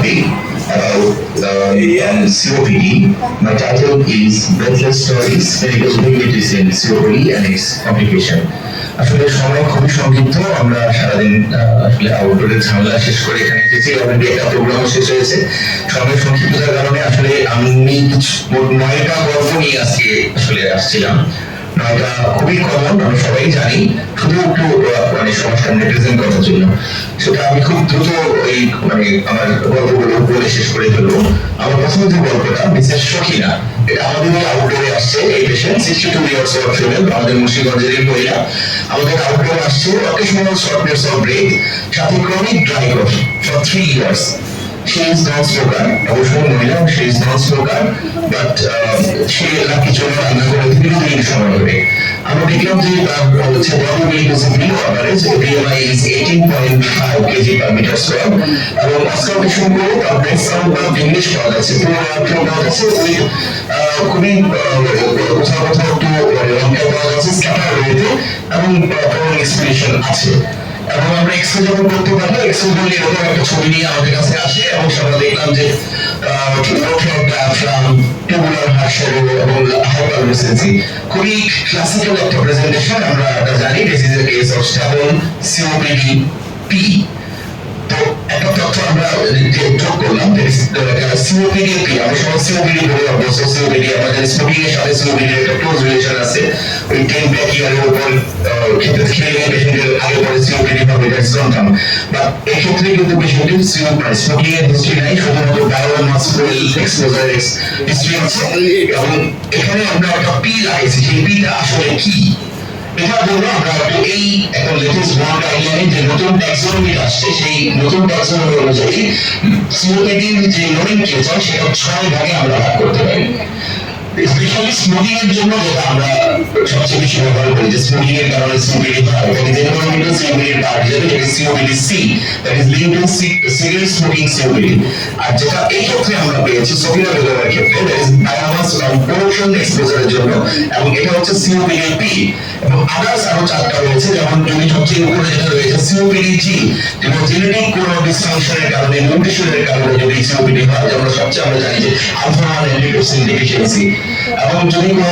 topic about COPD. My title is Breathless Stories, Medical Medicine, COPD and its Complication. আসলে সময় খুবই সংক্ষিপ্ত, আমরা সারাদিন আসলে আউটডোরের ঝামেলা শেষ করে এখানে এসেছি, অলরেডি একটা প্রোগ্রাম শেষ হয়েছে। সময় সংক্ষিপ্ততার কারণে আসলে আমি মোট 9টা গল্প নিয়ে আজকে আসলে আসছিলাম। 9টা খুবই কমন, আমি সবাই জানি, শুধু একটু মানে সমাজটা রিপ্রেজেন্ট করার জন্য। সেটা আমি খুব দ্রুত এই মানে আমার গল্পগুলো বলে শেষ করে ফেলবো। আমার প্রথম যে গল্পটা মিসেস সখিনা, এটা আমাদের আউটডোরে আসছে। এই পেশেন্ট 62 ইয়ার্স অফ ফিমেল, আমাদের মুন্সিগঞ্জের মহিলা। আমাদের আউটডোরে আসছে অকেশনাল শর্টনেস অফ ব্রেথ, সাথে chronic dry cough for 3 years. She is non-smoker, অবশ্যই মহিলা, she is non-smoker, but she lucky জন্য রান্না করে দীর্ঘদিন সময় ধরে। আমরা দেখলাম যে তার হচ্ছে body weight is below average, BMI is 18.5 kg per meter square, এবং অবজারভেশন করে তার ব্রেথ সাউন্ড বা ইংলিশ পাওয়া যাচ্ছে, পুরো পাওয়া যাচ্ছে, ওই খুবই কোথাও কোথাও একটু লঙ্কা পাওয়া যাচ্ছে স্ক্যাটার রয়েছে, এবং প্রবলেম এক্সপ্রেশন আছে। এবং আমরা এক্সরে যখন করতে পারবো, এক্সরে করলে এরকম একটা ছবি নিয়ে আমাদের কাছে আসে, এবং আমরা দেখলাম যে টিউবুলার হার্ট শ্যাডো এবং হাইপারভেসেন্সি, খুবই ক্লাসিক্যাল একটা প্রেজেন্টেশন। আমরা এটা জানি, this is a case of স্টাবন COPD P. তো একটা তথ্য আমরা যোগ করলাম, সিওপিডি পি, আমরা সবাই সিওপিডি বলে অভ্যস্ত। সিওপিডি আমাদের স্মোকিং এর সাথে সিওপিডি একটা ক্লোজ রিলেশন আছে। ওই 10 ব্যাক ইয়ারের উপর খেতে খেলে পেশেন্টের আগে পরে সিওপিডি হবে, দ্যাটস কনফার্ম। বাট এই ক্ষেত্রে কিন্তু পেশেন্টের স্মোকিং এর হিস্ট্রি নাই, শুধুমাত্র বায়োমাসকুলার এক্সপোজার হিস্ট্রি আছে। এবং এখানে আমরা একটা পি লাগাইছি, সেই পিটা আসলে কি, এটার জন্য আমরা এই এখন লেটেস্ট ওয়ার্ল্ড গাইডলাইনে যে নতুন ট্যাক্সোনমি আসছে, সেই নতুন ট্যাক্সোনমি অনুযায়ী সিওপিডির যে নোমেনক্লেচার সেটা 6 ভাগে আমরা ভাগ করতে পারি। স্পেশালি স্মোকিং এর জন্য যেটা আমরা সবচেয়ে বেশি ব্যবহার করি, যে স্মোকিং এর কারণে সিওপিডি হয়, দ্যাট ইজ এনভায়রনমেন্টাল সিওপিডির পার্ট, যেটা সিওপিডি সি, that is linked to cigarette smoking COPD. আর যেটা এই ক্ষেত্রে আমরা পেয়েছি সফিনা বেগমের ক্ষেত্রে, দ্যাট ইজ বায়োমাস প্রোডাকশন এক্সপোজারের জন্য, এবং এটা হচ্ছে সিওপিডি পি। এবং আদার্স আরো 4টা রয়েছে, যেমন তুমি সবচেয়ে উপরে যেটা রয়েছে সিওপিডি জি, যেটা জেনেটিক কোনো ডিসফাংশনের কারণে, মিউটেশনের কারণে যদি সিওপিডি হয়, যেমন সবচেয়ে আমরা জানি যে আলফা 1 অ্যান্টিটোক্সিন ডেফিসিয়েন্সি। এবং যদি কোনো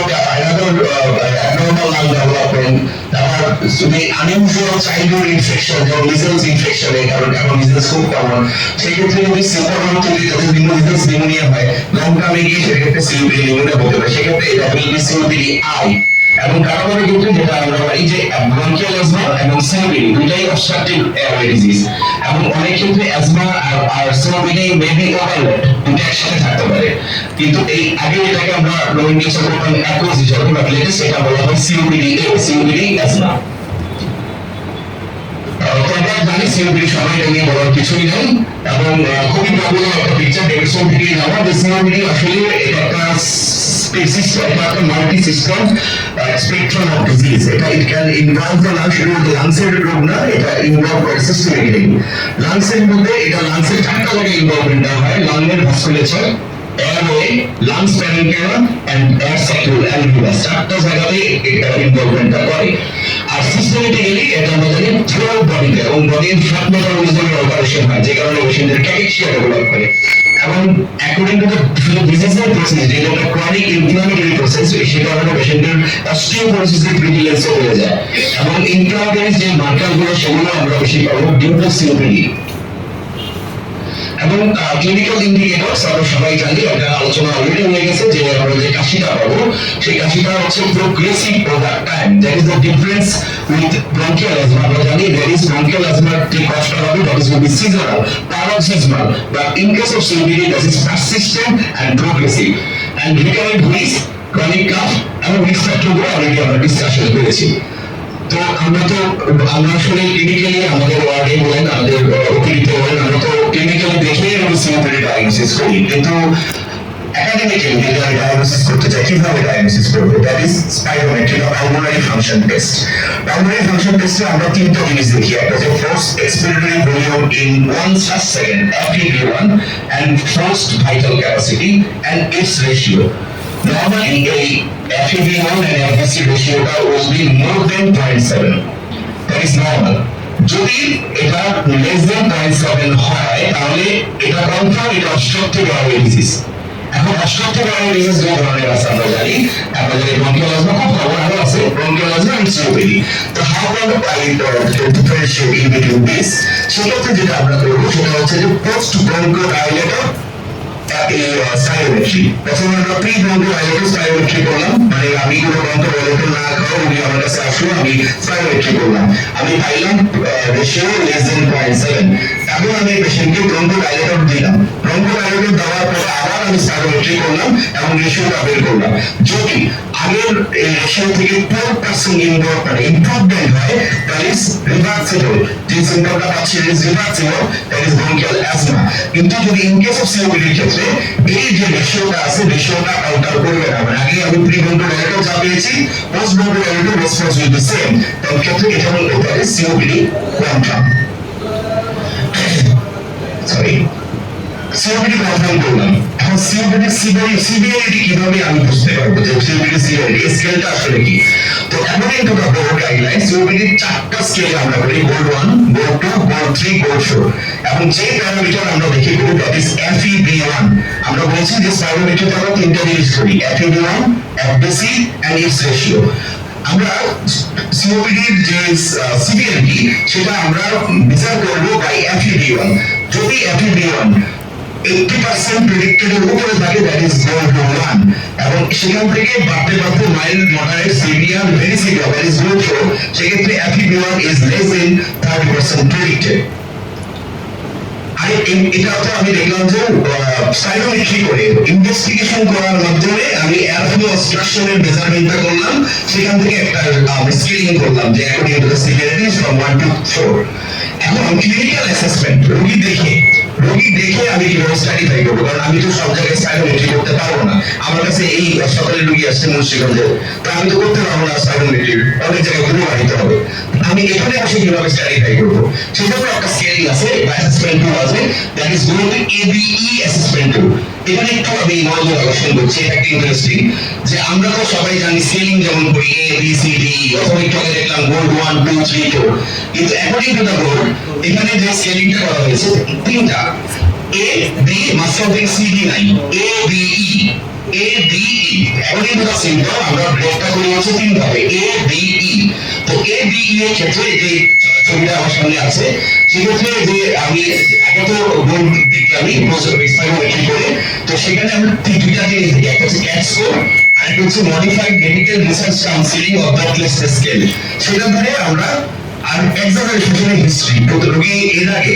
abnormal lung development, তারপর যদি unusual childhood infection, যেমন মিজেলস ইনফেকশনের কারণে, এখন মিজেলস খুব কমন, সেই ক্ষেত্রে যদি সিম্পটম যদি তাদের মিজেলস নিউমোনিয়া হয়, লং টার্মে গিয়ে সেক্ষেত্রে সিওপিডি নিউমোনিয়া হতে পারে, সেক্ষেত্রে এটা উইল বি সিওপিডি আই। এবং কারণের ক্ষেত্রে যেটা আমরা পাই যে ব্রঙ্কিয়াল অ্যাজমা এবং সিওপিডি দুইটাই অবস্ট্রাকটিভ এয়ারওয়ে ডিজিজ, এবং অনেক ক্ষেত্রে অ্যাজমা আর সিওপিডি মেবি ওভারল্যাপ, দুটো একসাথে থাকতে পারে। কিন্তু এই আগে এটাকে আমরা নোমেনক্লেচার করতাম অ্যাকোজ হিসেবে, বাট লেটেস্ট এটা বলা হয় সিওপিডি এ, সিওপিডি অ্যাজমা। আমরা জানি সিওপিডি সবাই এটা নিয়ে বলার কিছুই নেই, এবং খুবই পপুলার একটা পিকচার ডেভিডসন থেকে নেওয়া, যে সিওপিডি আসলে এটা একটা একটা multi system spectrum of disease. এটা it can involve the lungs, শুধু লাংসের রোগ না, এটা ইনভলভ করে সিস্টেমেটিক্যালি। লাংসের মধ্যে এটা লাংসের 4টা জায়গায় ইনভলভমেন্ট হয়, লাংয়ের ভাস্কুলেচার, airway, lungs parenchyma and air saccule alveolus, 4টা জায়গায় এটা ইনভলভমেন্টটা করে। আর সিস্টেমেটিক্যালি এটা আমাদের পুরো বডিতে এবং বডির ফ্যাট মেটাবলিজমের অপারেশন হয়, যে কারণে পেশেন্টের ক্যাকেশিয়া ডেভেলপ করে। এবং অ্যাকর্ডিং টু দ্য ডিজিজের প্রসেস, যেটা একটা ক্রনিক ইনফ্লামেটরি প্রসেস, সেই কারণে পেশেন্টের অস্টিওপোরোসিসের প্রিভিলেন্স হয়ে যায়, এবং ইনফ্লামেটরি যে মার্কারগুলো সেগুলো আমরা বেশি পাবো ডিউ টু সিওপিডি। এবং ক্লিনিক্যাল ইন্ডিকেটরস আমরা সবাই জানি, এটা আলোচনা অলরেডি হয়ে গেছে, যে আমরা যে কাশিটা পাবো সেই কাশিটা হচ্ছে progressive over time, that is the difference with bronchial asthma. আমরা জানি there is bronchial asthma যে কষ্ট হবে, that is will be seasonal, paroxysmal, but in case of COPD that is persistent and progressive, and recurrent wheeze, chronic cough এবং risk factor গুলো already আমরা discussion করেছি। তো আমরা আসলে ক্লিনিক্যালি আমাদের ওয়ার্ডে বলেন, আমাদের ওপিডিতে বলেন, আমরা তো ক্লিনিক্যালি দেখে সিওপিডি ডায়াগনোসিস করি, কিন্তু একাডেমিক্যালি যদি আমি ডায়াগনোসিস করতে চাই, কিভাবে ডায়াগনোসিস করবো? দ্যাট ইজ স্পাইরোমেট্রি বা pulmonary function test. Pulmonary function টেস্টে আমরা 3টা জিনিস দেখি, একটা হচ্ছে force expiratory volume in 1/1 second FEV1 and forced vital capacity and its ratio. Normally a FEV1 and FVC ratio will be more than 0.7. That is normal. যদি এটা less than 0.7 হয় তাহলে এটা কনফার্ম এটা অবস্ট্রাকটিভ আওয়ার ডিজিজ। এখন obstructive hour disease দুই ধরনের আছে আমরা জানি, আমরা জানি ব্রঙ্কিয়াল অ্যাজমা খুব কমন আরো আছে, ব্রঙ্কিয়াল অ্যাজমা এন্ড সিওপিডি। তো how can I differentiate in between this? সেক্ষেত্রে যেটা আমরা করবো সেটা হচ্ছে যে পোস্ট ব্রঙ্কোডাইলেটর স্টাইলোমেট্রি। প্রথমে আমরা প্রি ব্রঙ্কোডাইলেটর স্টাইলোমেট্রি করলাম, মানে আমি কোনো ব্রঙ্কোডাইলেটর না খাওয়া রোগী আমার কাছে আসলো, আমি স্টাইলোমেট্রি করলাম, আমি পাইলাম রেশিও লেস দেন 0.7। এখন আমি পেশেন্টকে ব্রঙ্কোডাইলেটর দিলাম, ব্রঙ্কোডাইলেটর দেওয়ার পরে আবার আমি স্টাইলোমেট্রি করলাম এবং রেশিওটা বের করলাম। যদি আগের এই রেশিও থেকে 12% ইমপ্রুভমেন্ট হয় দ্যাট ইজ রিভার্সিবল। যে সিম্পটমটা পাচ্ছি it is reversible, that is bronchial asthma. কিন্তু যদি ইন কেস অফ সিওপিডির ক্ষেত্রে এই যে রেশিওটা আছে রেশিওটা কাউন্টার করবে না, মানে আগে আমি প্রি ব্রঙ্কোডাইলেটর যা পেয়েছি post bronchodilator response will be same, তার ক্ষেত্রে এটা হলো that is COPD confirm. Sorry, COPD confirm করলাম। এখন সিওপিডি সিভিয়ারিটি কিভাবে আমি বুঝতে পারবো যে সিওপিডি সিভিয়ারিটি স্কেলটা আসলে কি? তো according to the board guideline COPD 4টা স্কেল আমরা করি, গোল্ড 1, গোল্ড 2, গোল্ড 3, গোল্ড 4। এবং যে প্যারামিটার আমরা দেখি করি দ্যাট ইজ FEV1। আমরা বলছি যে প্যারামিটার আমরা 3টা জিনিস করি, FEV1, FBC and it's ratio. আমরা সিওপিডির যে সিভিয়ারিটি সেটা আমরা বিচার করব বাই FEV1। যদি FEV1 80% প্রেডিক্টেড এর উপরে থাকে দ্যাট ইজ গোল্ড 1, এবং সেখান থেকে বাড়তে বাড়তে mild, moderate, severe, very severe that is gold 4। সেক্ষেত্রে FEV1 is less than 30% predicted. এটা তো আমি দেখলাম যে সাইকোমেট্রি করে ইনভেস্টিগেশন করার মাধ্যমে আমি এয়ারফ্লো অবস্ট্রাকশনের মেজারমেন্টটা করলাম, সেখান থেকে একটা স্কেলিং করলাম যে according to the severity from 1 to 4। এখন ক্লিনিক্যাল অ্যাসেসমেন্ট রোগী দেখে আমি কিভাবে স্টাডিফাই করবো, কারণ আমি তো সব জায়গায় সাইকোমেট্রি করতে পারবো না। আমার কাছে এই হাসপাতালে রোগী আসছে মুন্সিগঞ্জে, তা আমি তো করতে পারবো না সাইকোমেট্রি, অনেক জায়গায় ঘুরে বাড়িতে হবে। আমি এখানে বসে কিভাবে স্টাডিফাই করবো, সেজন্য একটা স্কেলিং আছে, অ্যাসেসমেন্ট টুল আছে, that is going to ABE assessment tool. এখানে একটু আমি নজর আকর্ষণ করছি, এটা একটা ইন্টারেস্টিং যে আমরা তো সবাই জানি স্কেলিং যেমন করি ABCD, অথবা একটু আগে দেখলাম গোল্ড 1, 2, 3, 4, কিন্তু অ্যাকর্ডিং টু দ্য বোর্ড এখানে যে স্কেলিংটা করা হয়েছে 3টা, A B মাস্টার CD নাই, ABE according to the symptom আমরা ব্রেকটা করি হচ্ছে 3 ভাবে, ABE। তো ABE এর ক্ষেত্রে যে ছবিটা আমার সামনে আছে, সেক্ষেত্রে যে আমি আগে তো বোর্ড দেখি আমি এক্সপেরিমেন্ট করে, তো সেখানে আমরা 2টা জিনিস দেখি, একটা হচ্ছে ক্যাট স্কোর আর একটা হচ্ছে modified medical research counselling of the test scale. সেটা ধরে আমরা আর এক্সামিনেশনের হিস্ট্রি রোগী এর আগে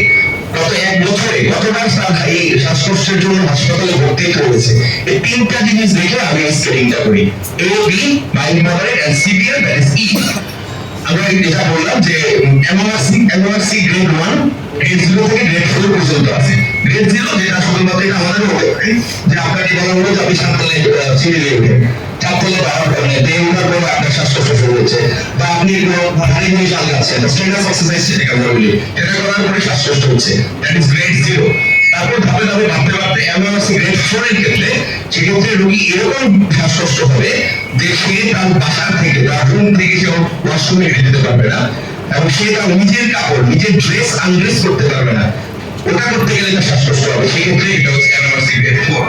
গত 1 বছরে কতবার এই শ্বাসকষ্টের জন্য হাসপাতালে ভর্তি হয়েছে, এই 3টা জিনিস দেখে আমি স্কেলিংটা করি, AB mild, moderate and severe that is E। আমরা যেটা বললাম যে MMRC গ্রেড 1, গ্রেড 0 থেকে গ্রেড 4 পর্যন্ত আছে। গ্রেড 0 যেটা শুধুমাত্র এটা আমাদের হতে পারে যে আপনাকে বলা হলো যে আপনি সাততলে সিঁড়ি দিয়ে উঠেন, চারতলে দিয়ে ওঠার পরে আপনার শ্বাসকষ্ট শুরু হচ্ছে, বা আপনি ভারী জিনিস আলগাচ্ছেন, স্ট্রেনাস এক্সারসাইজ যেটাকে আমরা বলি, এটা করার পরে শ্বাসকষ্ট হচ্ছে, দ্যাট ইজ গ্রেড 0। তারপর ধাপে ধাপে বাড়তে MMRC গ্রেড 4 এর ক্ষেত্রে সেক্ষেত্রে রোগী এরকম শ্বাসকষ্ট হবে যে সে তার বাসা থেকে, তার রুম থেকে সে ওয়াশরুমে হেঁটে যেতে পারবে না, এবং সে তার নিজের কাপড়, নিজের ড্রেস আনড্রেস করতে পারবে না, ওটা করতে গেলে তার শ্বাসকষ্ট হবে। সেক্ষেত্রে এটা হচ্ছে MMRC গ্রেড 4।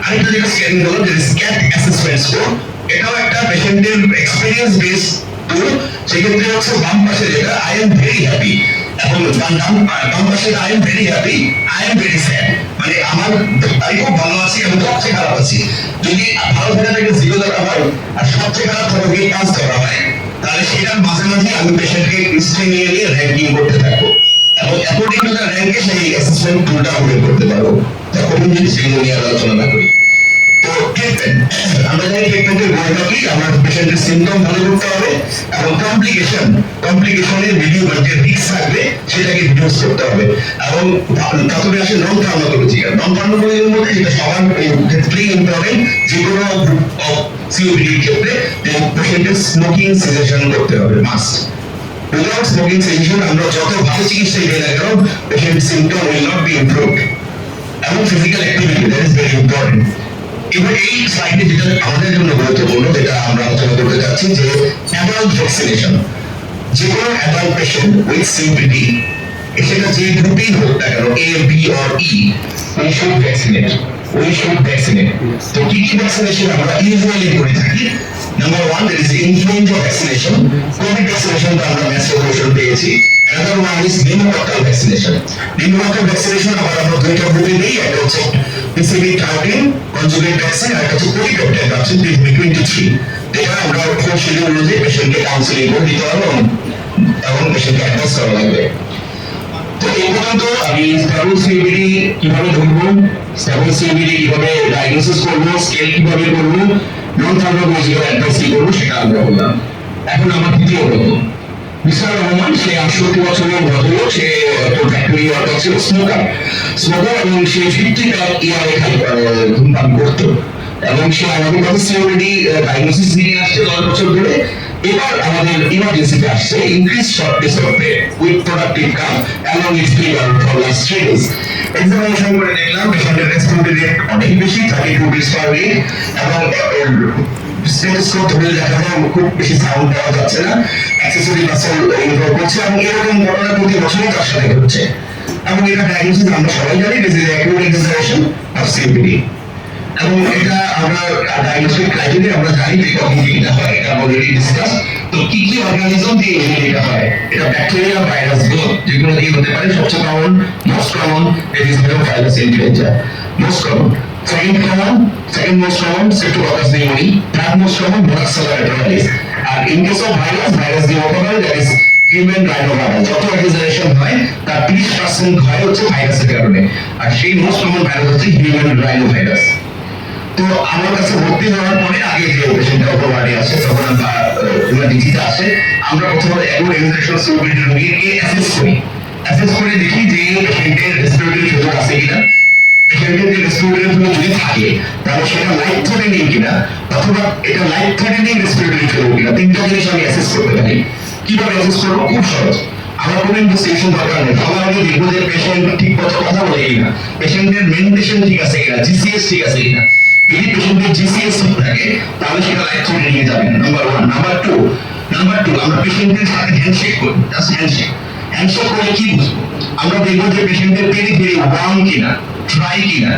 আরেকটা যেটা স্ক্যানিং হলো যে স্ক্যাট অ্যাসেসমেন্ট স্কোর, এটাও একটা পেশেন্টের এক্সপেরিয়েন্স বেস টুল। সেক্ষেত্রে হচ্ছে বাম পাশে যেটা আই এম ভেরি হ্যাপি, এখন বাম পাশে I am very happy, I am very sad, মানে আমার আমি খুব ভালো আছি, আমি সবচেয়ে খারাপ আছি। যদি ভালো থাকাটাকে 0 ধরা হয় আর সবচেয়ে খারাপ থাকাকে 5 ধরা হয়, তাহলে সেটার মাঝে মাঝে আমি পেশেন্টকে হিস্ট্রি নিয়ে র্যাঙ্কিং করতে থাকবো, এবং অ্যাকর্ডিং টু দ্য র্যাঙ্কে সেই অ্যাসেসমেন্ট টুলটা প্রয়োগ করতে পারবো। তখন যদি সেগুলো নিয়ে আলোচনা না করি, তো ট্রিটমেন্ট আমরা জানি ট্রিটমেন্টের গোলটা কি, আমরা পেশেন্টের সিম্পটম ভালো করতে হবে এবং কমপ্লিকেশনের ভিডিও যে রিস্ক থাকবে সেটাকে রিডিউস করতে হবে। এবং তারপরে আসে নন ফার্মাকোলজির মধ্যে যেটা সবার ক্ষেত্রেই ইম্পর্টেন্ট, যে কোনো সিওপিডির ক্ষেত্রে যে পেশেন্টের স্মোকিং সিজেশন করতে হবে মাস্ট। উইদাউট স্মোকিং সিজেশন আমরা যত ভালো চিকিৎসাই দিই না কেন, patient symptom will not be improved. এবং physical activity that is very important. এবার এই স্লাইডে যেটা আমাদের জন্য গুরুত্বপূর্ণ, যেটা আমরা আলোচনা করতে চাচ্ছি, যে অ্যাডাল্ট ভ্যাকসিনেশন। যে কোনো অ্যাডাল্ট পেশেন্ট উইথ সিওপিডি সেটা যে গ্রুপেই হোক না কেন A B or E we should vaccinate তো কি কি ভ্যাকসিনেশন আমরা ইউজুয়ালি করে থাকি number 1 there is influenza vaccination COVID vaccination তো আমরা ম্যাস রেগুলেশন পেয়েছি another one is pneumococcal vaccination pneumococcal vaccination আমরা দুইটা গ্রুপে নেই একটা হচ্ছে PCV 13 conjugate vaccine আর একটা হচ্ছে polypeptide vaccine PCV 23 যেটা আমরা কোন শিডিউল অনুযায়ী পেশেন্টকে কাউন্সেলিং করে দিতে হবে এবং পেশেন্টকে অ্যাডভাইস করা লাগবে তো এই পর্যন্ত আমি স্টেবল সিওপিডি কিভাবে ধরবো স্টেবল সিওপিডি কিভাবে ডায়াগনোসিস করবো স্কেল কিভাবে করবো নন ফার্মাকোলজিক্যাল অ্যাডভাইস কি করবো সেটা আমরা বললাম এখন আমার দ্বিতীয় গল্প মিস্টার রহমান সে 68 বছরের ভদ্রলোক সে ফ্যাক্টরি ওয়ার্কার ছিল স্মোকার এবং সে 50 ইয়ারে ধূমপান করতো এবং সে আমাদের কাছে সিওপিডি ডায়াগনোসিস নিয়ে আসছে 10 বছর ধরে এবার আমাদের ইমার্জেন্সিতে আসছে increase shortness of breath with productive come along its fever for last 3 days examination করে দেখলাম পেশেন্টের রেসপিরেটরি রেট অনেক বেশি 32 beats per minute এবং স্টেথোস্কোপ ধরে দেখা যায় খুব বেশি সাউন্ড পাওয়া যাচ্ছে না অ্যাক্সেসরি মাসল ইনভলভ করছে এবং এরকম ঘটনা প্রতি বছরই তার সাথে ঘটছে এবং এটা ডায়াগনোসিস আমরা সবাই জানি this is acute exaggeration of COPD এবং এটা আমরা ডায়াগনস্টিক ক্রাইটেরিয়া আমরা জানি যে কখন এটা হয় এটা অলরেডি ডিসকাস তো কি কি অর্গানিজম দিয়ে এটা হয় এটা ব্যাকটেরিয়া ভাইরাস বোথ যেগুলো দিয়ে হতে পারে সবচেয়ে common most common it is Haemophilus influenza most common second most common Streptococcus pneumoniae third most common Moraxella enterovirus আর in case of virus দিয়ে হতে পারে that is human rhinovirus যত exaggeration হয় তার 30% হয় হচ্ছে ভাইরাসের কারণে আর সেই মোস্ট কমন ভাইরাস হচ্ছে হিউম্যান রাইনোভাইরাস তো আমার কাছে ভর্তি হওয়ার পরে আগে যে পেশেন্টটা ওভারডে আসে তখন আমরা ইমার্জেন্সিতে আসে আমরা প্রথমে এগো রেজিস্ট্রেশন সিওপিডি রোগীকে অ্যাসেস করে দেখি যে পেশেন্টের রেসপিরেটরি ফেলিওর আছে কিনা পেশেন্টের যে রেসপিরেটরি ফেলিওর যদি থাকে তাহলে সেটা লাইফ থ্রেটেনিং কিনা অথবা এটা লাইফ থ্রেটেনিং রেসপিরেটরি ফেলিওর কিনা তিনটা জিনিস আমি অ্যাসেস করতে পারি কিভাবে অ্যাসেস করবো খুব সহজ আমার কোনো ইনভেস্টিগেশন দরকার নেই সবার আগে দেখবো যে পেশেন্ট ঠিক মতো কথা বলে কিনা পেশেন্টের মেডিটেশন ঠিক আছে কিনা জিসিএস ঠিক আছে কিনা যদি পেশেন্টের জিসিএস ঠিক থাকে তাহলে সেটা লাইফ থ্রেটে নিয়ে যাবে নাম্বার 1 নাম্বার 2 আমরা পেশেন্টের সাথে হ্যান্ডশেক করি জাস্ট হ্যান্ডশেক করে কি বুঝবো আমরা দেখবো যে পেশেন্টের পেরিফেরি ওয়ার্ম কিনা ড্রাই কিনা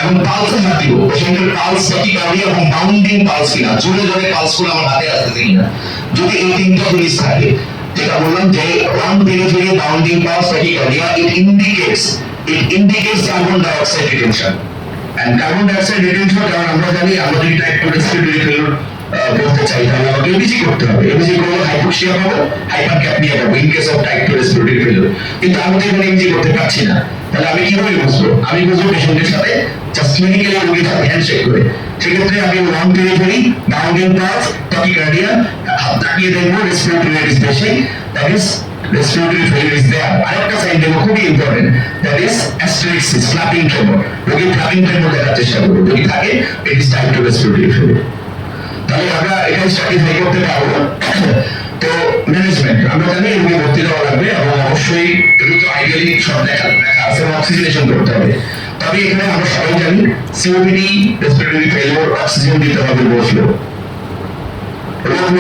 এবং পালসে হাত দিব পেশেন্টের পালস ট্যাকিকার্ডিয়া এবং বাউন্ডিং পালস কিনা জোরে জোরে পালস গুলো আমার হাতে আসতেছে কিনা যদি এই তিনটা জিনিস থাকে যেটা বললাম যে warm periphery bounding pulse tachycardia it indicates carbon dioxide retention and carbon dioxide retention কারণ আমরা জানি আমরা যদি টাইপ 2 রেসপিরেটরি ফেলিওর বলতে চাই তাহলে আমাকে এবিজি করতে হবে এবিজি করলে হাইপোক্সিয়া পাবো হাইপারক্যাপনিয়া পাবো in case of type 2 respiratory failure কিন্তু আমি তো এখানে এবিজি করতে পারছি না তাহলে আমি কিভাবে বুঝবো আমি বুঝবো পেশেন্টের সাথে জাস্ট ক্লিনিক্যালি রোগীর সাথে হ্যান্ডশেক করে সেক্ষেত্রে আমি warm periphery bounding pulse tachycardia হাত তাকিয়ে দেখবো রেসপিরেটরি রেট ইজ বেশি that is respiratory failure is there আরেকটা সাইন দেবো খুবই important that is asterixis flapping tremor রোগীর ফ্ল্যাপিং ট্রেমর দেখার চেষ্টা করবো যদি থাকে it is type 2 respiratory failure তাহলে আমরা এখানে স্ট্র্যাটেজি করতে পারবো তো ম্যানেজমেন্ট আমরা জানি রোগী ভর্তি দেওয়া লাগবে এবং অবশ্যই এগুলো তো আইডিয়ালি সব দেখা আছে অক্সিজেনেশন করতে হবে তবে এখানে আমরা সবাই জানি সিওপিডি রেসপিরেটরি ফেলিওর অক্সিজেন দিতে হবে বসলো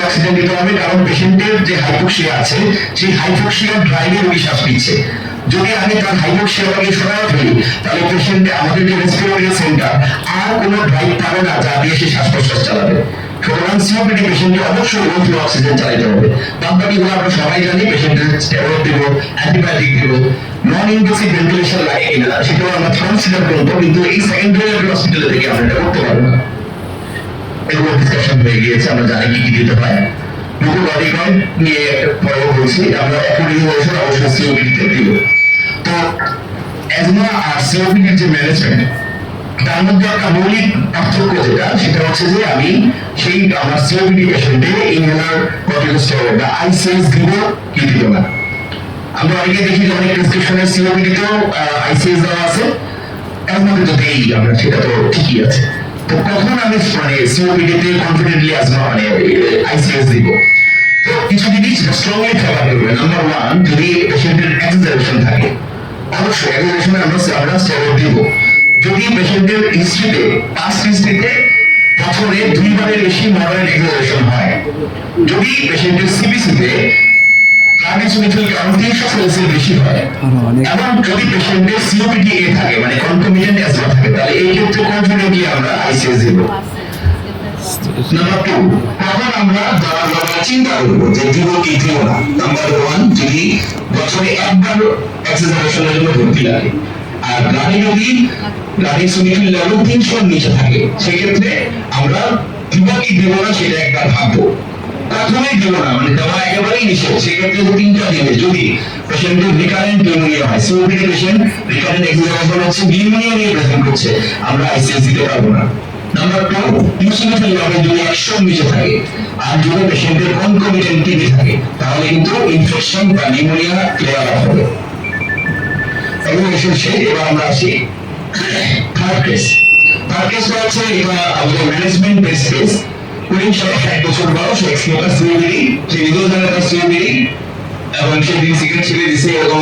অক্সিজেন দিতে হবে কারণ পেশেন্টের যে হাইপোক্সিয়া আছে সেই হাইপোক্সিয়া ড্রাইভে রোগী শ্বাস নিচ্ছে যদি আমি তার হাইপোক্সিয়াটাকে সরাই ফেলি তাহলে পেশেন্টে আমাদের যে রেসপিরেটরি সেন্টার আর কোনো ড্রাইভ পাবে না যা দিয়ে সে শ্বাস প্রশ্বাস চালাবে সুতরাং সিওপিডি পেশেন্টকে অবশ্যই লোড অক্সিজেন চালাতে হবে বাদবাকিগুলো আমরা সবাই জানি পেশেন্টের স্টেরয়েড দিব অ্যান্টিবায়োটিক দিব নন ইনভেসিভ ভেন্টিলেশন লাগে কিনা সেটাও আমরা কনসিডার করবো কিন্তু এই সেকেন্ডারি হসপিটালে থেকে আমরা এটা করতে পারবো না এগুলো ডিসকাশন হয়ে গিয়েছে আমরা জানি কি কি দিতে হয় দুটো বডি কাউন্ট নিয়ে একটা পরে বলছি আমরা অ্যাকর্ডিং হয়েছে অবশ্যই সিওপিডিতে দিব তো অ্যাজমা আর সিওপিডির যে ম্যানেজমেন্ট তার মধ্যে একটা মৌলিক পার্থক্য যেটা সেটা হচ্ছে যে আমি সেই আমার সিওপিডি পেশেন্টে ইনহেলার কর্টিকোস্টেরয়েড বা আইসিএস দিব কি দিব না আমরা অনেকে দেখি যে অনেক প্রেসক্রিপশনে সিওপিডিতেও আইসিএস দেওয়া আছে অ্যাজমাতে তো দেই আমরা সেটা তো ঠিকই আছে তো কখন আমি মানে সিওপিডিতে কনফিডেন্টলি আজমা মানে আইসিএস দিব তো কিছু জিনিস স্ট্রংলি ফেভার করবে নাম্বার 1 যদি পেশেন্টের এক্সাজারেশন থাকে অবশ্যই এক্সাজারেশনে আমরা স্টেরয়েড দিব যদি পেশেন্টের হিস্ট্রিতে পাস্ট হিস্ট্রিতে বছরে 2 বারের বেশি মডারেট এক্সাজারেশন হয় যদি পেশেন্টের সিবিসিতে কার্ডিওসোমিথিল কাউন্ট 300 সেলসিয়াস বেশি হয় এবং যদি পেশেন্টের সিওপিডি এ থাকে মানে কনকমিটেন্ট অ্যাজমা থাকে তাহলে এই ক্ষেত্রে কনফিডেন্টলি আমরা আইসিএস দেব। নাম্বার 2, তখন আমরা চিন্তা করবো যে দিব কি দিব না। নাম্বার 1, যদি বছরে একবার এক্সারসাইজের জন্য ভর্তি লাগে আর ব্লাডে যদি কার্ডিওসোমিথিল লেভেল 300 নিচে থাকে সেক্ষেত্রে আমরা দিব কি দিব না সেটা একবার ভাববো। প্রথমেই দিব না মানে দেওয়া একেবারেই নিষেধ, সেক্ষেত্রে 3টা দিবে। যদি পেশেন্টের রিকারেন্ট নিউমোনিয়া হয়, সিওপিডি পেশেন্ট রিকারেন্ট এক্সারসাইজ হচ্ছে নিউমোনিয়া নিয়ে প্রেজেন্ট করছে, আমরা আইসিএস দিতে পারবো না। নাম্বার 2, ইউসিএফএল লেভেল যদি 100 নিচে থাকে আর যদি পেশেন্টের কনকমিটেন্ট টিবি থাকে তাহলে কিন্তু ইনফেকশন বা নিউমোনিয়া ক্লিয়ার আপ হবে। এবার আমরা আসি থার্ড কেস। থার্ড কেস হচ্ছে এবার আমাদের ম্যানেজমেন্ট বেস কেস। উনি 60 বছর বয়স, এক্স স্মোকার, সিওপিডি, সে নিজেও জানে তার সিওপিডি এবং সে সিগারেট ছেড়ে দিছে এবং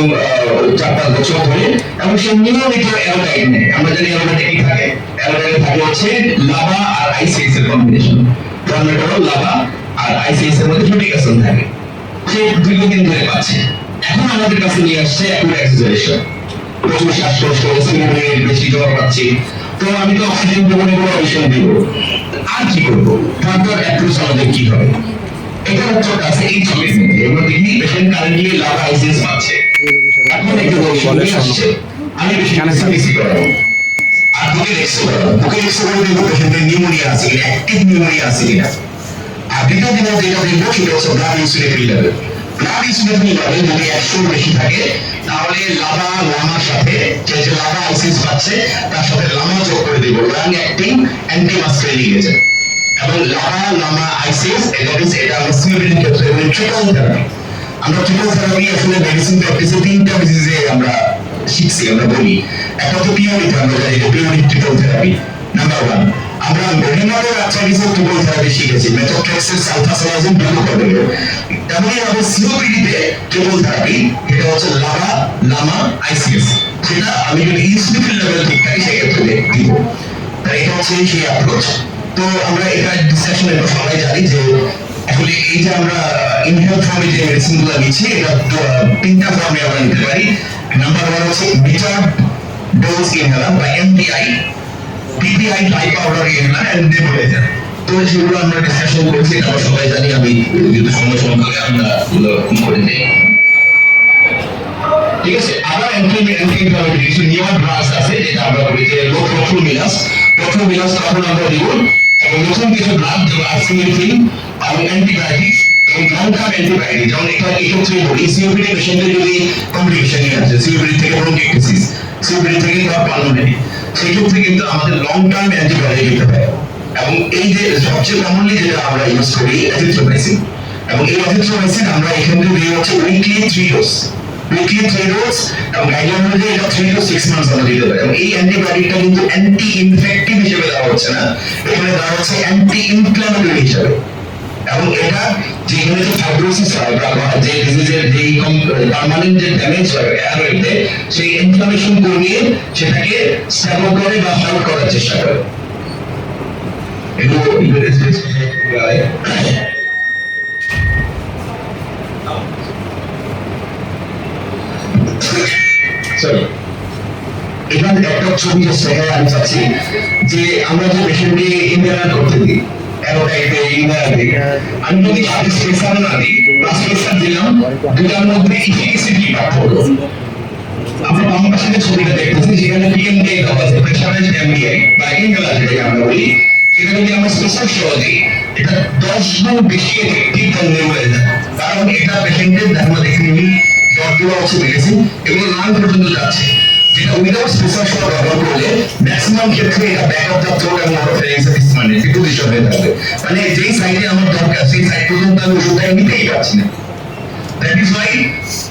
4-5 বছর ধরে এবং সে নিয়মিত অ্যালোডাইড নেয়। আমরা জানি অ্যালোডাইড কি থাকে, অ্যালোডাইড থাকে হচ্ছে লাভা আর আইসিএস এর কম্বিনেশন। টর্নেডো লাভা আর আইসিএস এর মধ্যে ফ্লুইডিক অ্যাসিড থাকে, সে দীর্ঘদিন ধরে পাচ্ছে। এখন আমাদের কাছে নিয়ে আসছে অ্যাকুট এক্সারসাইজেশন, প্রচুর শ্বাসকষ্ট, সিগারেট বেশি জ্বর পাচ্ছি, তো আমি তো অক্সিজেন দেবো না, কোনো অক্সিজেন দেবো, আর কি করবো? ফার্দার অ্যাপ্রোচ আমাদের কি হবে? এটা হচ্ছে কাছে এই ছবির মধ্যে এবার দেখি পেশেন্ট কারেন্টলি লাভা আইসিএস পাচ্ছে। এখন একটু বলে আসছে আমি বেশি করাবো আর বুকে রেক্স করাবো, বুকে রেক্স করে দেখবো পেশেন্টের নিউমোনিয়া আছে কিনা, অ্যাক্টিভ নিউমোনিয়া আছে কিনা। আর দ্বিতীয় দিনে যেটা দেখবো সেটা হচ্ছে blood insulin level. Blood insulin level যদি 100 বেশি থাকে তাহলে লাভা লামার সাথে যে লাভা আইসিএস পাচ্ছে তার সাথে লামা যোগ করে দেবো, লং অ্যাক্টিং অ্যান্টিমাসকুলিন এজেন্ট। এবং লাভা লামা আইসিএস এটা আমরা সিওপিডির ক্ষেত্রে ট্রিপল থেরাপি। আমরা ট্রিপল থেরাপি আসলে মেডিসিন প্র্যাকটিসে 3টা ডিজিজে আমরা শিখছি, আমরা বলি। একটা হচ্ছে পিওরিতে, আমরা জানি যে পিওরিক ট্রিপল থেরাপি। নাম্বার 1, আমরা রিউমাটয়েড আর্থ্রাইটিসের ট্রিপল থেরাপি শিখেছি, মেথোট্রেক্সের, সালফাসালাজিন, গ্লুকোকর্টিকয়েড। তেমনই আমাদের সিওপিডিতে ট্রিপল থেরাপি, এটা হচ্ছে লাভা লামা আইসিএস। সেটা আমি যদি ইনসুলিন লেভেল ঠিক থাকে সেক্ষেত্রে দিব। তাই এটা হচ্ছে সেই অ্যাপ্রোচ। তো আমরা এটা ডিসকাশনে সবাই জানি যে আসলে এই যে আমরা ইনহেল ফর্মে যে মেডিসিনগুলো নিচ্ছি এটা 3টা ফর্মে আমরা নিতে পারি। নাম্বার 1 হচ্ছে মিটার ডোজ ইনহেলার বা MDI, PPI dry powder inhaler and nebuliser. তো সেগুলো আমরা ডিসকাশন করেছি, আমরা সবাই জানি। আমি যদি সময় করে আমরা এগুলো করে দিই, ঠিক আছে। আবার অ্যান্টি কিছু নিউর ড্রাগস আছে যেটা আমরা বলি যে প্রোফ্লোমিনাস তখন আমরা দিব। এবং নতুন কিছু ড্রাগ যেমন আর্সেনিথিন এবং অ্যান্টিবায়োটিক্স এবং লং টার্ম অ্যান্টিবায়োটিক, যেমন এক্ষেত্রে বলি সিওপিডি পেশেন্টের যদি কমপ্লিকেশন নিয়ে আসে, সিওপিডি থেকে ব্রঙ্কিটিস, সিওপিডি থেকে পালমোনারি, সেই ক্ষেত্রে কিন্তু আমাদের লং টার্ম অ্যান্টিবায়োটিক দিতে হয়। এবং এই যে সবচেয়ে কমনলি যেটা আমরা ইউজ করি এজিথ্রোমাইসিন, এবং এই এজিথ্রোমাইসিন আমরা এখান থেকে দিয়ে হচ্ছে উইকলি 3 ডোজ, এবং গাইডলাইন অনুযায়ী এটা 3 to 6 মান্থস আমরা দিতে পারি। এবং এই অ্যান্টিবায়োটিকটা কিন্তু অ্যান্টি ইনফেক্টিভ হিসেবে দেওয়া হচ্ছে না, এখানে দেওয়া হচ্ছে অ্যান্টি ইনফ্ল্যামেটরি হিসেবে। এবং এটা যেখানে যে ফাইব্রোসিস হয় বা যে ডিজিজের যে পার্মানেন্ট যে ড্যামেজ হয় অ্যারোয়েতে, সেই ইনফ্লামেশন কমিয়ে সেটাকে স্টেবল করে বা হল্ট করার চেষ্টা করে। এগুলো এখানে একটা ছবি দেখায় আমি চাচ্ছি যে আমরা যে পেশেন্টকে ইনহেলার করতে দিই, অ্যালোডাইডে ইনহেলার দিই, আমি যদি সাথে স্পেসার না দিই বা স্পেসার দিলাম, দুটার মধ্যে এফিকাসি কি পার্থক্য? আমরা বাম পাশে যে ছবিটা দেখতেছি সেখানে পিএমডিআই দেওয়া আছে, প্রেসারাইজড এমডিআই বা ইনহেলার যেটাকে আমরা বলি, সেটা যদি আমরা স্পেসার সহ দিই এটা 10 গুণ বেশি এফেক্টিভ দেন নেবুলাইজার। কারণ এটা পেশেন্টের আমরা দেখে নিই ডটগুলো হচ্ছে মেডিসিন এগুলো লাং পর্যন্ত যাচ্ছে, যেটা উইদাউট স্পেসার সহ ব্যবহার করলে ম্যাক্সিমাম ক্ষেত্রে এটা ব্যাক অফ দ্য থ্রোট এবং অটোফেরেন্সিস মানে ডিপোজিশন হয়ে থাকবে। মানে যেই সাইডে আমার দরকার সেই সাইড পর্যন্ত আমি ওষুধটা নিতেই পারছি না। দ্যাট ইজ ওয়াই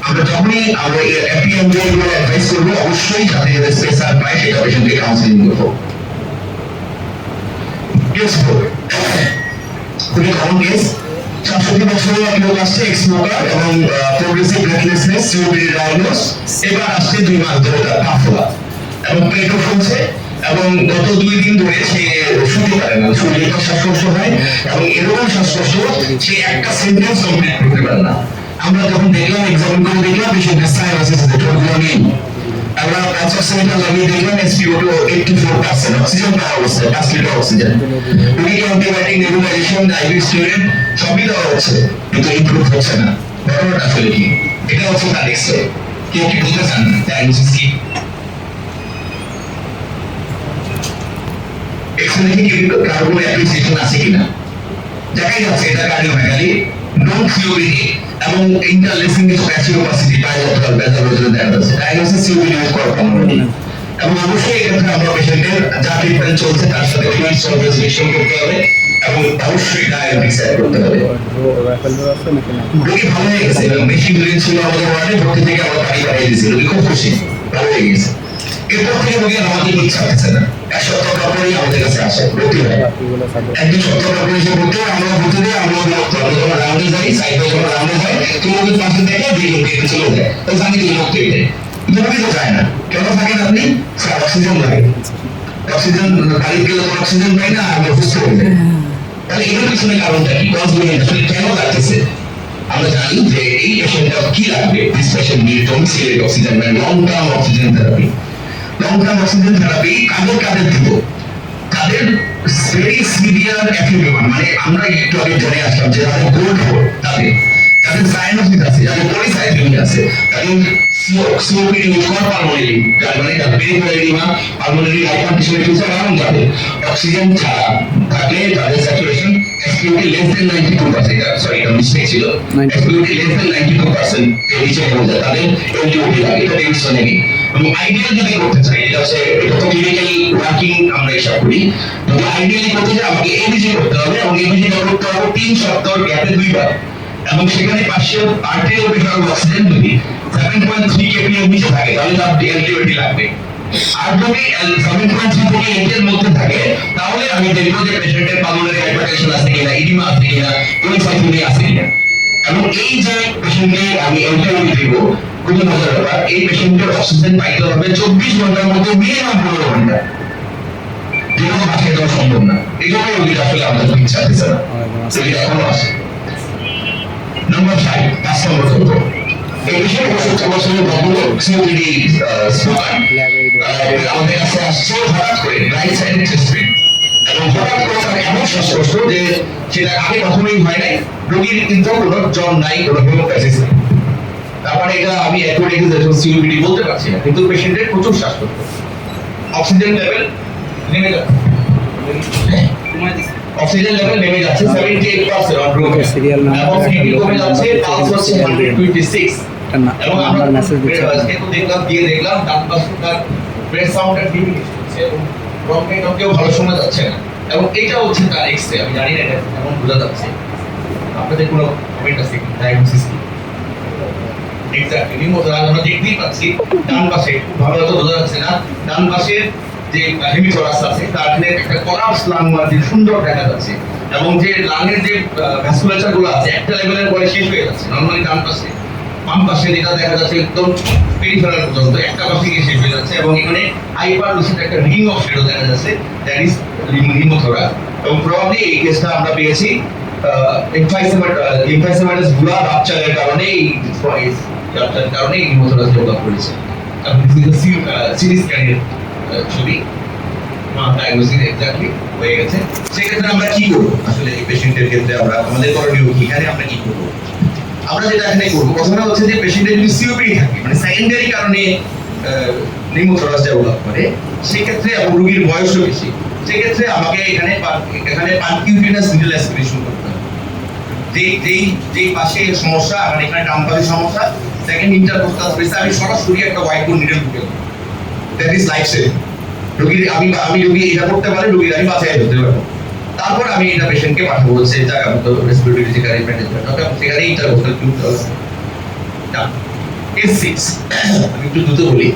আমরা যখনই আমরা এপিএমডিআই গুলো অ্যাডভাইস করবো অবশ্যই যাতে স্পেসার পায় সেটা পেশেন্টকে কাউন্সেলিং করবো। কেস 4 খুবই কমন কেস, 67 বছরের লোক আসছে, এক্স স্মোকার এবং প্রোগ্রেসিভ ব্রেথলেসনেস, সিওপিডি ডায়াগনোস। এবার আসছে 2 মাস ধরে তার কাফ হওয়া এবং পেটও ফুলছে এবং গত 2 দিন ধরে সে শুনতে পারে না, শুনলে শ্বাসকষ্ট হয় এবং এরকম শ্বাসকষ্ট সে একটা সেন্টেন্স কমপ্লিট করতে পারে না। আমরা যখন দেখলাম এক্সামিন করে দেখলাম পেশেন্টের সাইনোসিস আছে টোনগুলো নেই। আমরা অক্সিজেনটা লাগিয়ে দেখলাম SpO2 84% অক্সিজেন পাওয়া অবস্থায় 5 লিটার অক্সিজেন। রোগীকে অ্যান্টিবায়োটিক নেবুলাইজেশন আইভি স্টেরয়েড সবই দেওয়া হচ্ছে কিন্তু ইমপ্রুভ হচ্ছে না। ঘটনাটা আসলে কি? এটা হচ্ছে তার এক্সরে। কেউ কি বুঝতে চান ডায়াগনোসিস কি? এক্সরে কি কারো কোনো অ্যাপ্রিসিয়েশন আছে কিনা? দেখাই যাচ্ছে এটা কার্ডিওমেগালি, নন সিওপিডি এবং ইন্টারলেসিং প্যাসিভ ওপাসিটি বায়োলজিক্যাল প্যাথোলজি দেখা যাচ্ছে। ডায়াগনোসিস সিওপিডি ইউজ করা কমন। এবং অবশ্যই এক্ষেত্রে আমরা পেশেন্টের যা ট্রিটমেন্ট চলছে তার সাথে ফ্লুইড সলভেশন করতে হবে এবং অবশ্যই ডায়াবেটিস অ্যাড করতে হবে। রোগী ভালো হয়ে গেছে এবং বেশি ব্রেন ছিল আমাদের ওয়ার্ডে, ভর্তি থেকে আমরা বাড়ি পাঠিয়ে দিয়েছি। রোগী খুব খুশি, ভালো হয়ে গেছে। এরপর থেকে রোগী আমাদের ইচ্ছা হচ্ছে না, এক সপ্তাহ পরেই আমাদের কাছে আসে ভর্তি হয়। একদিন সপ্তাহ পরে এসে ভর্তি হয়, আমরা ভর্তি দিয়ে আমরা যখন রাউন্ডে যাই, সাইডে যখন রাউন্ডে যাই, তুমি রোগীর পাশে দেখে দিয়ে রোগী চলে যায়। তো জানি কি রোগ তৈরি দেয়, রোগী তো যায় না। কেন থাকেন আপনি? স্যার অক্সিজেন লাগে, অক্সিজেন বাড়ি গেলে তো অক্সিজেন পাই না, আমরা সুস্থ হয়ে যাই। তাহলে এটার পিছনে কারণটা কি? কেন লাগতেছে? আমরা জানি যে এই পেশেন্টটা কি লাগবে। This patient need domiciled oxygen মানে long term oxygen therapy. Long term oxygen therapy কাদের দিব? তাদের ভেরি সিভিয়ার এফিউমিয়া, মানে আমরা একটু আগে জেনে আসলাম যে যাদের গোল্ড তাদের যাদের সাইনোসিস আছে, যাদের পলিসাইথেমিয়া আছে, তাদের সিওপিডি উৎকর পালমোনারি, যার মানে তাদের পেরিফেরাল পালমোনারি হাইপারটেনশন ফিউচার আরাম যাবে। অক্সিজেন ছাড়া থাকলে তাদের saturation SpO2 less than 92%, sorry এটা মিস্টেক ছিল, SpO2 less than 92% এর নিচে হয়ে যায়, তাদের LTOP লাগে। এটা টেনশনেরই এবং আইডিয়াল যদি করতে চাই, এটা তো ক্লিনিক্যালি ওয়ার্কিং আমরা হিসাব করি, যদি আইডিয়ালি করতে চাই আমাকে এবিজি করতে হবে এবং এবিজি করতে হবে 3 সপ্তাহ গ্যাপে 2 বার এবং সেখানে পার্শিয়াল আর্টেরিয়াল প্রেশার অক্সিজেন যদি 7.3 kPa এর নিচে থাকে তাহলে তার LTOP লাগবে। আর যদি 7.3 থেকে 8 এর মধ্যে থাকে তাহলে আমি দেখবো যে পেশেন্টের পালমোনারি হাইপারটেনশন আছে কিনা, ইডিমা আছে কিনা, পলিসাইথেমিয়া আছে কিনা। এবং এই যে পেশেন্টকে আমি LTOP দিব, খুবই মজার ব্যাপার, এই পেশেন্টের অক্সিজেন পাইতে হবে 24 ঘন্টার মধ্যে মিনিমাম 15 ঘন্টা, যেটা বাসায় দেওয়া সম্ভব না। এই জন্য রোগীর আসলে আমাদের ইচ্ছা দিচ্ছে না, রোগীর এখনো আসে। নাম্বার 5, 5 নম্বর তথ্য, এই বিষয়ে 65 বছরের ভদ্র সিওপিডি স্মোকার আমাদের কাছে আসছে হঠাৎ করে রাইট সাইডের চেস্ট পেইন এবং হঠাৎ করে তার এমন শ্বাসকষ্ট যে সেটা আগে কখনোই হয় নাই। রোগীর কিন্তু কোনো জ্বর নাই, কোনো হেমোপ্যাথিস নেই। তারপরে এটা আমি অ্যাকুরেট সিওপিডি বলতে পারছি না, কিন্তু পেশেন্টের প্রচুর শ্বাসকষ্ট, অক্সিজেন লেভেল নেমে যাচ্ছে, অক্সিজেন লেভেল নেমে যাচ্ছে 78% অন রুম এবং পিপি কমে যাচ্ছে, পালস হচ্ছে 126 এবং আমরা মেসেজ দিচ্ছি তো দেখলাম ডান পাশে তার ব্রেথ সাউন্ড এর ডিমিনিশ হচ্ছে এবং ব্রঙ্কাইটিসও ভালো শোনা যাচ্ছে না এবং এটা হচ্ছে তার এক্সরে। আমি জানি না এটা কেমন বোঝা যাচ্ছে, আপনাদের কোনো কমেন্ট আছে কি? ডায়াগনোসিস কি এক্স্যাক্টলি নিউমোথোরাক্স আমরা দেখতেই পাচ্ছি ডান পাশে, ভালো তো বোঝা যাচ্ছে না, ডান পাশে যে হেমিথোরাক্স আছে তার একটা কলাপস লাং মার্জিন সুন্দর দেখা যাচ্ছে এবং যে লাংয়ের যে ভ্যাসকুলেচার গুলো আছে একটা লেভেলের পরে শেষ হয়ে যাচ্ছে। নরমালি ডান পাশে, বাম পাশে যেটা দেখা যাচ্ছে একদম পেরিফেরাল পর্যন্ত একটা পাশে গিয়ে শেষ হয়ে যাচ্ছে এবং এখানে হাইপারলোসিস একটা রিং অফ শ্যাডো দেখা যাচ্ছে, দ্যাট ইজ নিউমোথোরাক্স। এবং প্রবাবলি এই কেসটা আমরা পেয়েছি এমফাইসেমাটাস গুলা রাপচারের কারণে, এই রাপচারের কারণে এই নিউমোথোরাক্স ডেভেলপ করেছে। এবং দিস ইজ সিরিজ স্ক্যানের ছবি, ডায়াগনোসিস এক্স্যাক্টলি হয়ে গেছে। সেক্ষেত্রে আমরা কি করবো আসলে এই পেশেন্টের ক্ষেত্রে? আমরা আমাদের করণীয় কি? এখানে আমরা কি করবো? আমরা যেটা এখানে করবো, প্রথমে হচ্ছে যে পেশেন্টের যদি সিওপিডি থাকে, মানে সেকেন্ডারি কারণে নিউমোথোরাক্স ডেভেলপ করে, সেক্ষেত্রে এবং রোগীর বয়সও বেশি, সেক্ষেত্রে আমাকে এখানে পারকিউটেনাস নিডল অ্যাসপিরেশন করতে হবে। যেই পাশে সমস্যা, মানে এখানে ডান পাশে সমস্যা, সেকেন্ড ইন্টারকোস্টাল স্পেসে আমি সরাসরি একটা হোয়াইট বোর্ড নিডল ঢুকে দেবো, দ্যাট ইজ লাইফ সেভিং। রোগীর আমি রোগী এটা করতে পারি, রোগীর আমি বাঁচাই দিতে পারবো। তারপর আমি এটা পেশেন্টকে পাঠাবো হচ্ছে জায়গা মতো রেসপিরেটরি যেখানে ম্যানেজমেন্ট হবে সেখানে ইন্টারকোস্টাল টিউব দেওয়া। S6 আমি একটু দ্রুত বলি।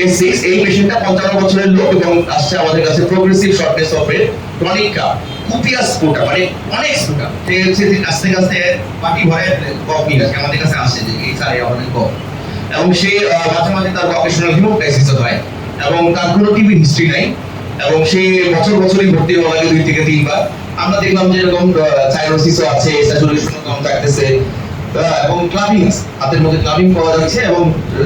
S6 এই পেশেন্টটা 55 বছরের লোক এবং আসছে আমাদের কাছে progressive shortness of breath, chronic cough, copious sputa, মানে অনেক স্পুটা, সে হচ্ছে আস্তে আস্তে পাটি ভরে কফ নিয়ে আসে আমাদের কাছে আসে যে এই স্যার আমাদের কফ, এবং সে মাঝে মাঝে তার অকেশনাল হিমোপ্যাথিস হয় এবং তার কোনো টিবি হিস্ট্রি নাই এবং সে বছরই ভর্তি হওয়া লাগে 2 থেকে 3 বার। আমরা দেখলাম যে এরকম সাইনোসিসও আছে, স্যাচুরেশনও কম থাকতেছে, এবং ক্লাবিং হাতের মধ্যে ক্লাবিং পাওয়া যাচ্ছে এবং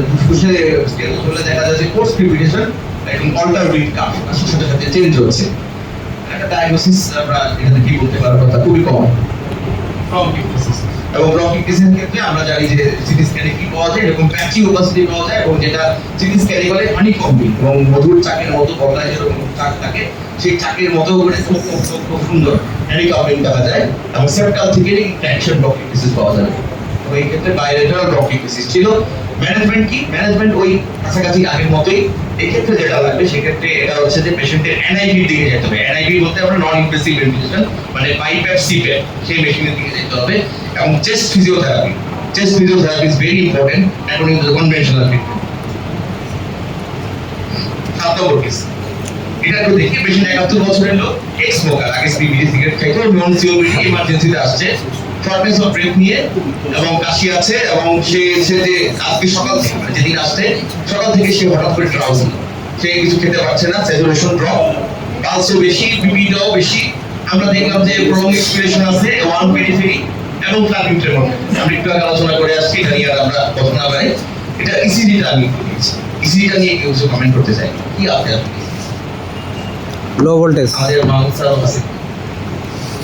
ফুসফুসে স্কেল ধরলে দেখা যাচ্ছে কোর্স ফিব্রিলেশন এবং অল্টারনেট কাপ সাথে সাথে চেঞ্জ হচ্ছে। একটা ডায়াগনোসিস আমরা এখানে কি বলতে পারবো তা খুবই কম ব্রঙ্কিটিস এবং ব্রঙ্কিটিসের ক্ষেত্রে আমরা জানি যে সিটি স্ক্যানে কি পাওয়া যায় এরকম প্যাচি ওপাসিটি পাওয়া যায় এবং যেটা সিটি স্ক্যানে বলে হানিকম্বিং এবং মধুর চাকের মতো বদলায় যেরকম চাক থাকে সেই চাকের মতো করে খুব সুন্দর হানিকম্বিং দেখা যায় এবং সেপ্টাল থেকে ট্যাকশন ব্রঙ্কিটিস পাওয়া যায়। তো এই ক্ষেত্রে বাইরেটার ব্রঙ্কিটিস ছিল। ম্যানেজমেন্ট কি? ম্যানেজমেন্ট ওই কাছাকাছি আগের মতোই। এই ক্ষেত্রে যেটা লাগবে সেক্ষেত্রে এটা হচ্ছে যে পেশেন্টের এনআইভি দিকে যেতে হবে। এনআইভি বলতে আমরা নন ইনভেসিভ ভেন্টিলেশন মানে পাইপ্যাপ সিপ্যাপ সেই মেশিনের দিকে যেতে হবে এবং chest physiotherapy is very important according to the conventional treatment. 7 number case এটা একটু দেখি। পেশেন্ট 71 বছরের লোক, এক্স স্মোকার, আগে বিড়ি সিগারেট খাইতো, নন সিওপিডি ইমার্জেন্সিতে আসছে, শর্টনেস অফ ব্রেথ নিয়ে এবং কাশি আছে এবং সে যে আজকে সকাল থেকে যেদিন আসছে সকাল থেকে সে হঠাৎ করে ড্রাউজি, সে কিছু খেতে পারছে না, স্যাচুরেশন ড্রপ, পালসও বেশি, বিপিটাও বেশি। আমরা দেখলাম যে প্রলং এক্সপিরেশন আছে, ওয়ান পেরিফেরি এবং ক্লাবিং ট্রেমর। আমরা একটু আগে আলোচনা করে আসছি, এটা নিয়ে আর আমরা কথা না বাড়াই। এটা ইসিজিটা আমি দিয়েছি, ইসিজিটা নিয়ে কেউ কিছু কমেন্ট করতে চাই কি? আপনি লো ভোল্টেজ আমাদের মাউন্সার আছে,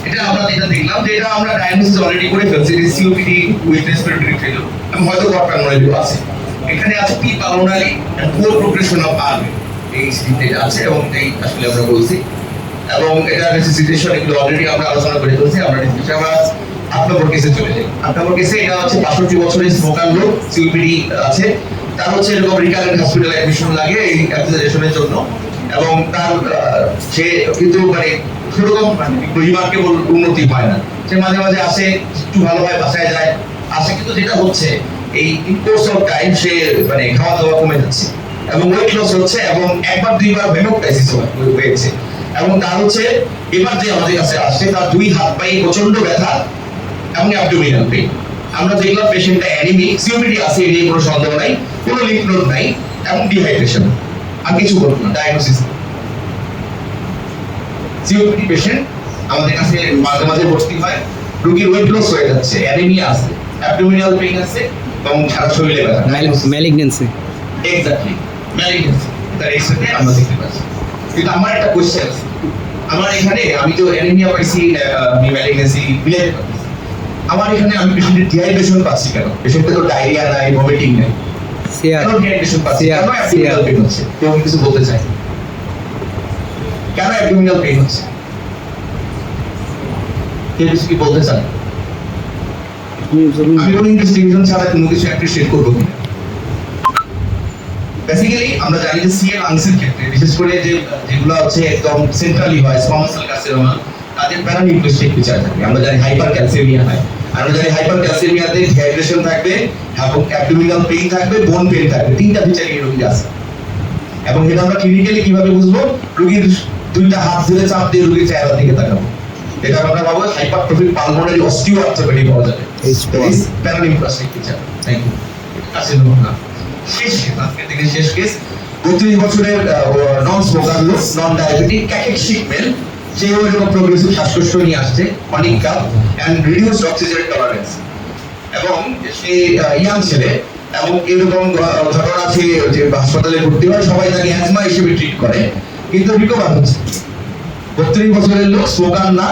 এটা আমরা যেটা দেখলাম যে এটা আমরা ডায়াগনোসিস অলরেডি করে ফেলছি, যে সিওপিডি উইথ রেসপিরেটরি ফেলিওর এবং হয়তো কর্ড পালমোনারি আছে। এখানে আছে P pulmonary and poor progression of RB, এই স্টেজে আছে এবং এই আসলে আমরা বলছি এবং এটা রেসিসিটেশন এগুলো অলরেডি আমরা আলোচনা করে ফেলছি। আমরা আমরা 8 নম্বর কেসে চলে যাই। 8 নম্বর কেসে এটা হচ্ছে 65 বছরের স্মোকার লোক, সিওপিডি আছে, তার হচ্ছে এরকম রিকারেন্ট হসপিটাল অ্যাডমিশন লাগে এই অ্যাক্সিলারেশনের জন্য এবং তার সে কিন্তু মানে সেরকম রিমার্কেবল উন্নতি হয় না। সে মাঝে মাঝে আসে, একটু ভালো হয়, বাসায় যায়, আসে, কিন্তু যেটা হচ্ছে এই কোর্স অফ টাইম সে মানে খাওয়া দাওয়া কমে যাচ্ছে এবং ওয়েট লস হচ্ছে এবং একবার দুইবার ভেনোক্রাইসিস হয়েছে এবং তার হচ্ছে এবার যে আমাদের কাছে আসছে তার 2 হাত পায়ে প্রচন্ড ব্যথা এবং অ্যাবডোমিনাল পেইন। আমরা দেখলাম পেশেন্টটা অ্যানিমিক, সিওপিডি আছে, এর কোনো সন্দেহ নাই, কোনো লিম্ফ নোড নাই এবং ডিহাইড্রেশন, আর কিছু বলবো না। ডায়াগনোসিস সিওপিডি পেশেন্ট আমাদের কাছে মাঝে মাঝে ভর্তি হয়, রোগীর ওয়েট লস হয়ে যাচ্ছে, অ্যানিমিয়া আছে, অ্যাবডোমিনাল পেইন আছে এবং সারা শরীরে ব্যথা, ম্যালিগন্যান্সি। এক্স্যাক্টলি ম্যালিগন্যান্সি তার এক্সরে আমরা দেখতে পাচ্ছি। কিন্তু আমার একটা কোশ্চেন আছে, আমার এখানে আমি তো অ্যানিমিয়া পাইছি, আমি ম্যালিগন্যান্সি মিলাতে পারছি, আমার এখানে আমি পেশেন্টের ডিহাইড্রেশন পাচ্ছি কেন? পেশেন্টের তো ডায়রিয়া নাই, ভমিটিং নাই, কেন ডিহাইড্রেশন পাচ্ছি? কেন অ্যাবডোমিনাল পেইন হচ্ছে? কেউ কিছু বলতে চায়? কেন অ্যাবডোমিনাল পেইন হচ্ছে? কেউ কিছু কি বলতে চান? আমি কোনো ইনভেস্টিগেশন ছাড়া কোনো কিছু অ্যাপ্রিশিয়েট করবো না। বেসিক্যালি আমরা জানি যে সিএল লাংসের ক্ষেত্রে বিশেষ করে যেগুলো হচ্ছে একদম সেন্ট্রালি হয়, স্কোয়ামাস সেল কার্সিনোমা, তাদের প্যারানিউক্লিয়ার ফিচার থাকে। আমরা জানি হাইপার ক্যালসিয়ামিয়া হয়, আমরা জানি হাইপার ক্যালসিয়ামিয়াতে ডিহাইড্রেশন থাকবে এবং অ্যাবডোমিনাল পেইন থাকবে, বোন পেইন থাকবে, 3টা ফিচার এই রোগী আছে। এবং এটা আমরা ক্লিনিক্যালি কিভাবে বুঝবো? রোগীর 2টা হাত ধরে চাপ দিয়ে রোগীর চেহারার দিকে তাকাবো, এটা আমরা পাবো হাইপারট্রফিক পালমোনারি অস্টিওআর্থ্রোপ্যাথি পাওয়া যাবে, paranuclear feature. Thank you. Carcinoma শেষ কেস, 32 বছরের নন স্মোকার লোক, নন ডায়াবেটিক, ক্যাটেকসিক মেল, সে ওইরকম প্রোগ্রেসিভ শ্বাসকষ্ট নিয়ে আসছে, chronic cough and reduced oxygen tolerance এবং সে ইয়াং ছেলে এবং এরকম ঘটনা আছে যে হাসপাতালে ভর্তি হয়, সবাই তাকে অ্যাজমা হিসেবে ট্রিট করে কিন্তু রিকভার হচ্ছে। 32 বছরের লোক, স্মোকার না,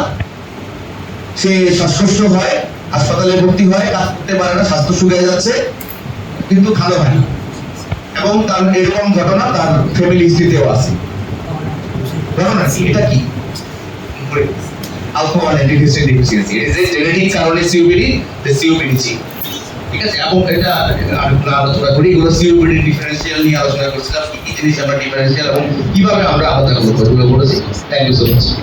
সে শ্বাসকষ্ট হয়, হাসপাতালে ভর্তি হয়, কাজ করতে পারে না, স্বাস্থ্য শুকিয়ে যাচ্ছে কিন্তু ভালো হয় না এবং তার এরকম ঘটনা তার ফ্যামিলি হিস্ট্রিতেও আছে। ঘটনা কি? এটা কি? Alpha 1 antihistamine deficiency, it is a genetic কারণে সিওপিডি, দ্য সিওপিডি জি, ঠিক আছে। এবং এটা আমরা আলোচনা করি, এগুলো সিওপিডি ডিফারেন্সিয়াল নিয়ে আলোচনা করছিলাম, কি কি জিনিস আমরা ডিফারেন্সিয়াল এবং কিভাবে আমরা আলাদা করব, এগুলো বলেছি। Thank you so much.